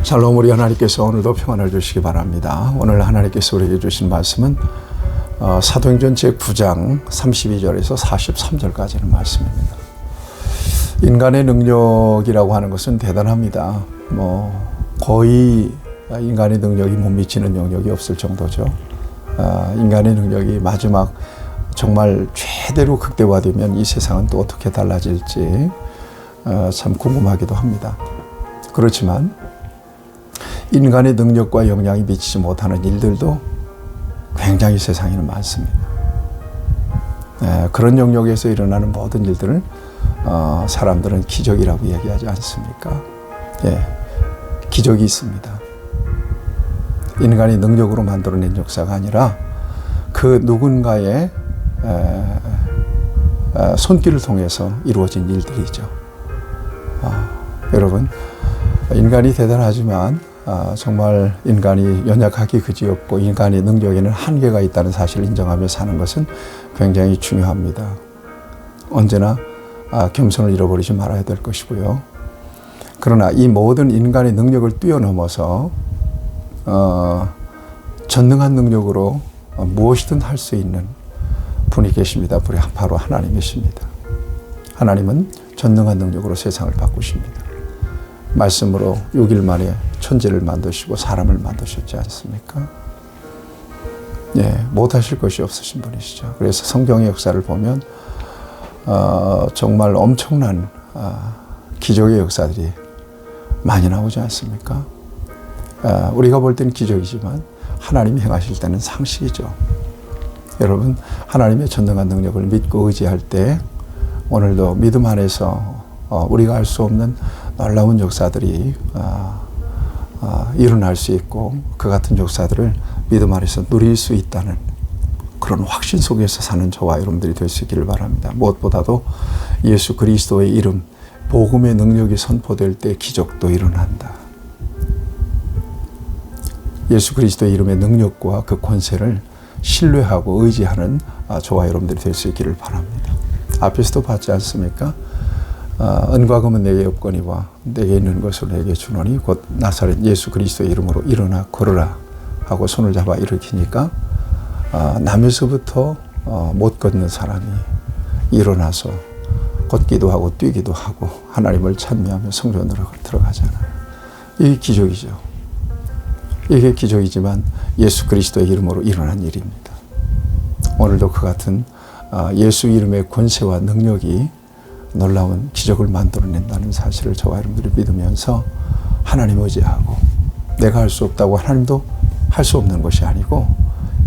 샬롬. 우리 하나님께서 오늘도 평안을 주시기 바랍니다. 오늘 하나님께서 우리에게 주신 말씀은 사도행전 제9장 32절에서 43절까지는 말씀입니다. 인간의 능력이라고 하는 것은 대단합니다. 거의 인간의 능력이 못 미치는 영역이 없을 정도죠. 인간의 능력이 마지막 정말 최대로 극대화되면 이 세상은 또 어떻게 달라질지 참 궁금하기도 합니다. 그렇지만 인간의 능력과 영향이 미치지 못하는 일들도 굉장히 세상에는 많습니다. 그런 영역에서 일어나는 모든 일들을 사람들은 기적이라고 얘기하지 않습니까? 기적이 있습니다. 인간의 능력으로 만들어낸 역사가 아니라 그 누군가의 손길을 통해서 이루어진 일들이죠. 여러분, 인간이 대단하지만 정말 인간이 연약하기 그지없고 인간의 능력에는 한계가 있다는 사실을 인정하며 사는 것은 굉장히 중요합니다. 언제나 겸손을 잃어버리지 말아야 될 것이고요. 그러나 이 모든 인간의 능력을 뛰어넘어서 전능한 능력으로 무엇이든 할 수 있는 분이 계십니다. 바로 하나님이십니다. 하나님은 전능한 능력으로 세상을 바꾸십니다. 말씀으로 6일 만에 천지를 만드시고 사람을 만드셨지 않습니까? 못하실 것이 없으신 분이시죠. 그래서 성경의 역사를 보면 정말 엄청난 기적의 역사들이 많이 나오지 않습니까? 우리가 볼 때는 기적이지만 하나님이 행하실 때는 상식이죠. 여러분, 하나님의 전능한 능력을 믿고 의지할 때 오늘도 믿음 안에서 우리가 알 수 없는 놀라운 역사들이 일어날 수 있고 그 같은 역사들을 믿음 안에서 누릴 수 있다는 그런 확신 속에서 사는 저와 여러분들이 될 수 있기를 바랍니다. 무엇보다도 예수 그리스도의 이름, 복음의 능력이 선포될 때 기적도 일어난다. 예수 그리스도의 이름의 능력과 그 권세를 신뢰하고 의지하는 저와 여러분들이 될 수 있기를 바랍니다. 앞에서도 봤지 않습니까? 은과 금은 내게 없거니와 내게 있는 것을 내게 주노니 곧 나사렛 예수 그리스도의 이름으로 일어나 걸으라 하고 손을 잡아 일으키니까 남에서부터 못 걷는 사람이 일어나서 걷기도 하고 뛰기도 하고 하나님을 찬미하며 성전으로 들어가잖아요. 이게 기적이죠. 이게 기적이지만 예수 그리스도의 이름으로 일어난 일입니다. 오늘도 그 같은 예수 이름의 권세와 능력이 놀라운 기적을 만들어낸다는 사실을 저와 여러분들이 믿으면서 하나님 의지하고 내가 할 수 없다고 하나님도 할 수 없는 것이 아니고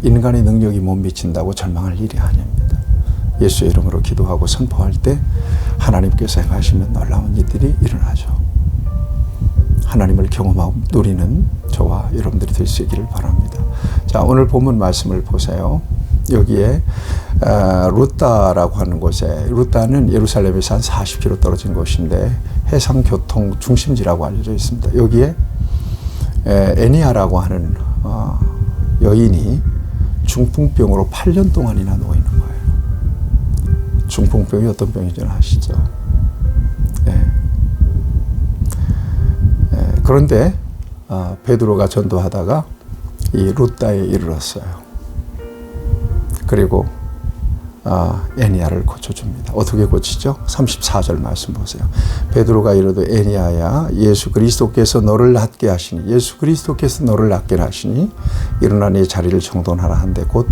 인간의 능력이 못 미친다고 절망할 일이 아닙니다. 예수의 이름으로 기도하고 선포할 때 하나님께서 행하시면 놀라운 일들이 일어나죠. 하나님을 경험하고 누리는 저와 여러분들이 될 수 있기를 바랍니다. 자, 오늘 본문 말씀을 보세요. 여기에 루따라고 하는 곳에, 루따는 예루살렘에서 한 40km 떨어진 곳인데 해상교통 중심지라고 알려져 있습니다. 여기에 애니아라고 하는 여인이 중풍병으로 8년 동안이나 누워 있는 거예요. 중풍병이 어떤 병인지는 아시죠? 그런데 베드로가 전도하다가 이 루따에 이르렀어요. 그리고 애니아를 고쳐줍니다. 어떻게 고치죠? 34절 말씀 보세요. 베드로가 이르되 애니아야, 예수 그리스도께서 너를 낫게 하시니, 예수 그리스도께서 너를 낫게 하시니 일어나 네 자리를 정돈하라 한데 곧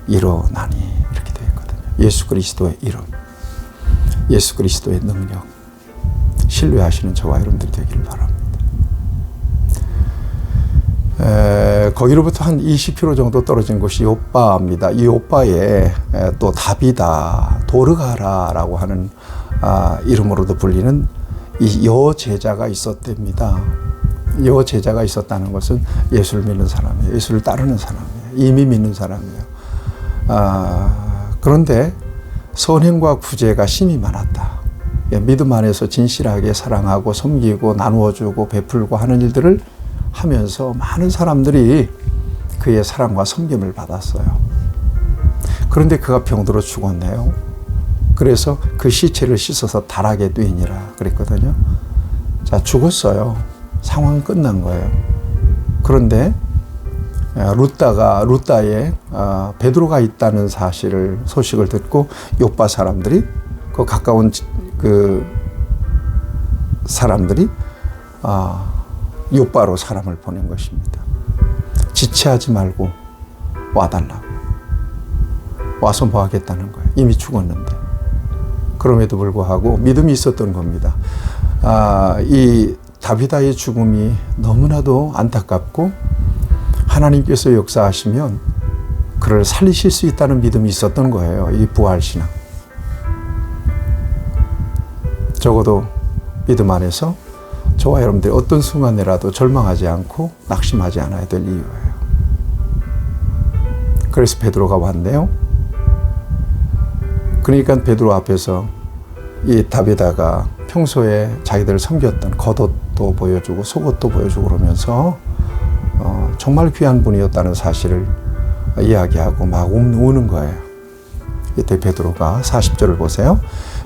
일어나니, 이렇게 되어 있거든요. 예수 그리스도의 이름, 예수 그리스도의 능력 신뢰하시는 저와 여러분들이 되기를 바랍니다. 거기로부터 한 20km 정도 떨어진 곳이 요빠입니다. 이 요빠에 또 다비다, 도르가라라고 하는 이름으로도 불리는 이 여제자가 있었답니다. 여제자가 있었다는 것은 예수를 믿는 사람이에요. 예수를 따르는 사람이에요. 이미 믿는 사람이에요. 그런데 선행과 구제가 심히 많았다. 믿음 안에서 진실하게 사랑하고 섬기고 나누어주고 베풀고 하는 일들을 하면서 많은 사람들이 그의 사랑과 섬김을 받았어요. 그런데 그가 병들어 죽었네요. 그래서 그 시체를 씻어서 달하게 되니라 그랬거든요. 자, 죽었어요. 상황은 끝난 거예요. 그런데 루다의 베드로가 있다는 소식을 듣고 요빠 사람들이, 그 가까운 그 사람들이 요빠로 사람을 보낸 것입니다. 지체하지 말고 와달라고. 와서 뭐 하겠다는 거예요. 이미 죽었는데. 그럼에도 불구하고 믿음이 있었던 겁니다. 이 다비다의 죽음이 너무나도 안타깝고 하나님께서 역사하시면 그를 살리실 수 있다는 믿음이 있었던 거예요. 이 부활신앙. 적어도 믿음 안에서 저와 여러분들이 어떤 순간이라도 절망하지 않고 낙심하지 않아야 될 이유예요. 그래서 베드로가 왔네요. 그러니까 베드로 앞에서 이 다비다가 평소에 자기들을 섬겼던 겉옷도 보여주고 속옷도 보여주고 그러면서 정말 귀한 분이었다는 사실을 이야기하고 막 우는 거예요. 이때 베드로가 40절을 보세요.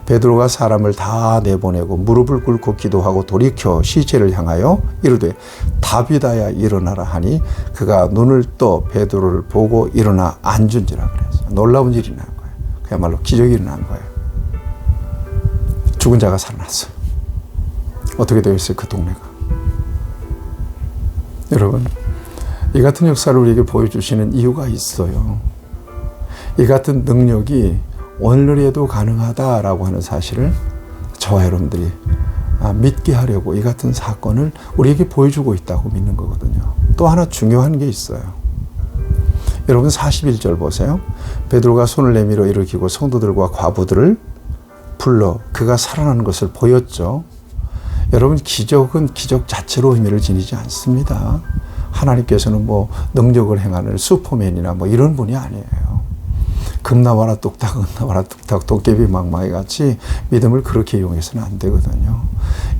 베드로가 사람을 다 내보내고 무릎을 꿇고 기도하고 돌이켜 시체를 향하여 이르되 다비다야 일어나라 하니 그가 눈을 떠 베드로를 보고 일어나 앉은지라 그랬어요. 놀라운 일이 난 거예요. 그야말로 기적이 일어난 거예요. 죽은 자가 살아났어요. 어떻게 되어 있어요, 그 동네가? 여러분, 이 같은 역사를 우리에게 보여주시는 이유가 있어요. 이 같은 능력이 오늘에도 가능하다라고 하는 사실을 저와 여러분들이 믿게 하려고 이 같은 사건을 우리에게 보여주고 있다고 믿는 거거든요. 또 하나 중요한 게 있어요. 여러분 41절 보세요. 베드로가 손을 내밀어 일으키고 성도들과 과부들을 불러 그가 살아나는 것을 보였죠. 여러분, 기적은 기적 자체로 의미를 지니지 않습니다. 하나님께서는 뭐 능력을 행하는 슈퍼맨이나 뭐 이런 분이 아니에요. 금 나와라 뚝딱, 은 나와라 뚝딱, 도깨비 망망이 같이 믿음을 그렇게 이용해서는 안 되거든요.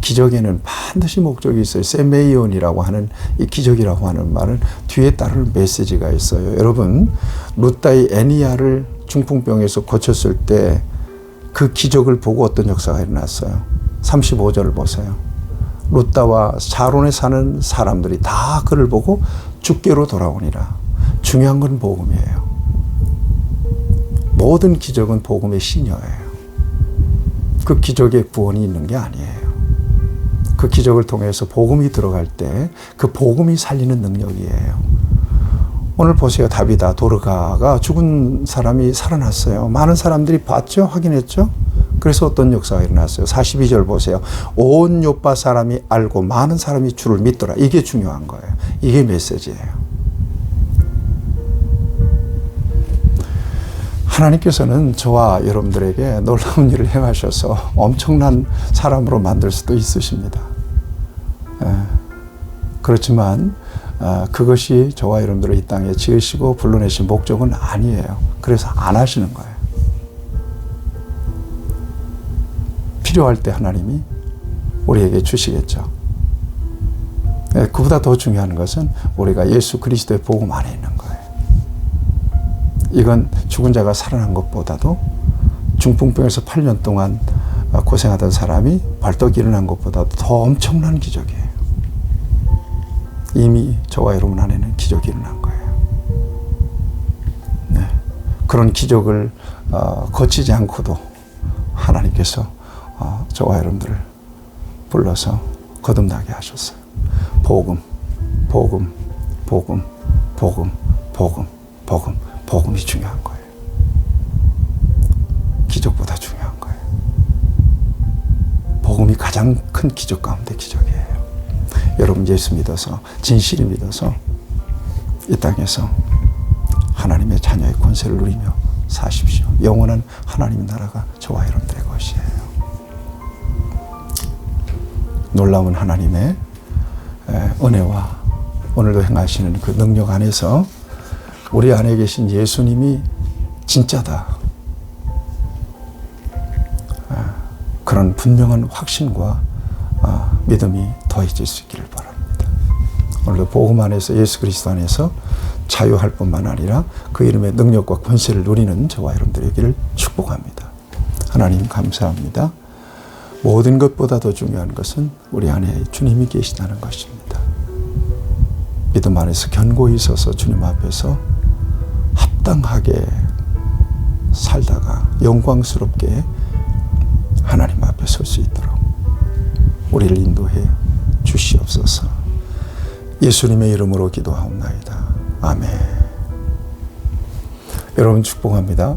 기적에는 반드시 목적이 있어요. 세메이온이라고 하는 이 기적이라고 하는 말은 뒤에 따르는 메시지가 있어요. 여러분, 루다의 애니야를 중풍병에서 고쳤을 때 그 기적을 보고 어떤 역사가 일어났어요. 35절을 보세요. 루다와 사론에 사는 사람들이 다 그를 보고 주께로 돌아오니라. 중요한 건 복음이에요. 모든 기적은 복음의 시녀예요. 그 기적에 구원이 있는 게 아니에요. 그 기적을 통해서 복음이 들어갈 때 그 복음이 살리는 능력이에요. 오늘 보세요. 다비다, 도르가가 죽은 사람이 살아났어요. 많은 사람들이 봤죠? 확인했죠? 그래서 어떤 역사가 일어났어요. 42절 보세요. 온 요빠 사람이 알고 많은 사람이 주를 믿더라. 이게 중요한 거예요. 이게 메시지예요. 하나님께서는 저와 여러분들에게 놀라운 일을 행하셔서 엄청난 사람으로 만들 수도 있으십니다. 그렇지만 그것이 저와 여러분들을 이 땅에 지으시고 불러내신 목적은 아니에요. 그래서 안 하시는 거예요. 필요할 때 하나님이 우리에게 주시겠죠. 그보다 더 중요한 것은 우리가 예수 그리스도의 복음 안에 있는 거예요. 이건 죽은 자가 살아난 것보다도 중풍병에서 8년 동안 고생하던 사람이 벌떡 일어난 것보다도 더 엄청난 기적이에요. 이미 저와 여러분 안에는 기적이 일어난 거예요. 네. 그런 기적을 거치지 않고도 하나님께서 저와 여러분들을 불러서 거듭나게 하셨어요. 복음, 복음, 복음, 복음, 복음, 복음, 복음이 중요한 거예요. 기적보다 중요한 거예요. 복음이 가장 큰 기적 가운데 기적이에요. 여러분 예수 믿어서, 진실히 믿어서 이 땅에서 하나님의 자녀의 권세를 누리며 사십시오. 영원한 하나님의 나라가 저와 여러분들의 것이에요. 놀라운 하나님의 은혜와 오늘도 행하시는 그 능력 안에서 우리 안에 계신 예수님이 진짜다. 그런 분명한 확신과 믿음이 더해질 수 있기를 바랍니다. 오늘도 복음 안에서 예수 그리스도 안에서 자유할 뿐만 아니라 그 이름의 능력과 권세를 누리는 저와 여러분들에게를 축복합니다. 하나님 감사합니다. 모든 것보다 더 중요한 것은 우리 안에 주님이 계시다는 것입니다. 믿음 안에서 견고히 서서 주님 앞에서 합당하게 살다가 영광스럽게 하나님 앞에 설 수 있도록 우리를 인도해 주시옵소서. 예수님의 이름으로 기도하옵나이다. 아멘. 여러분 축복합니다.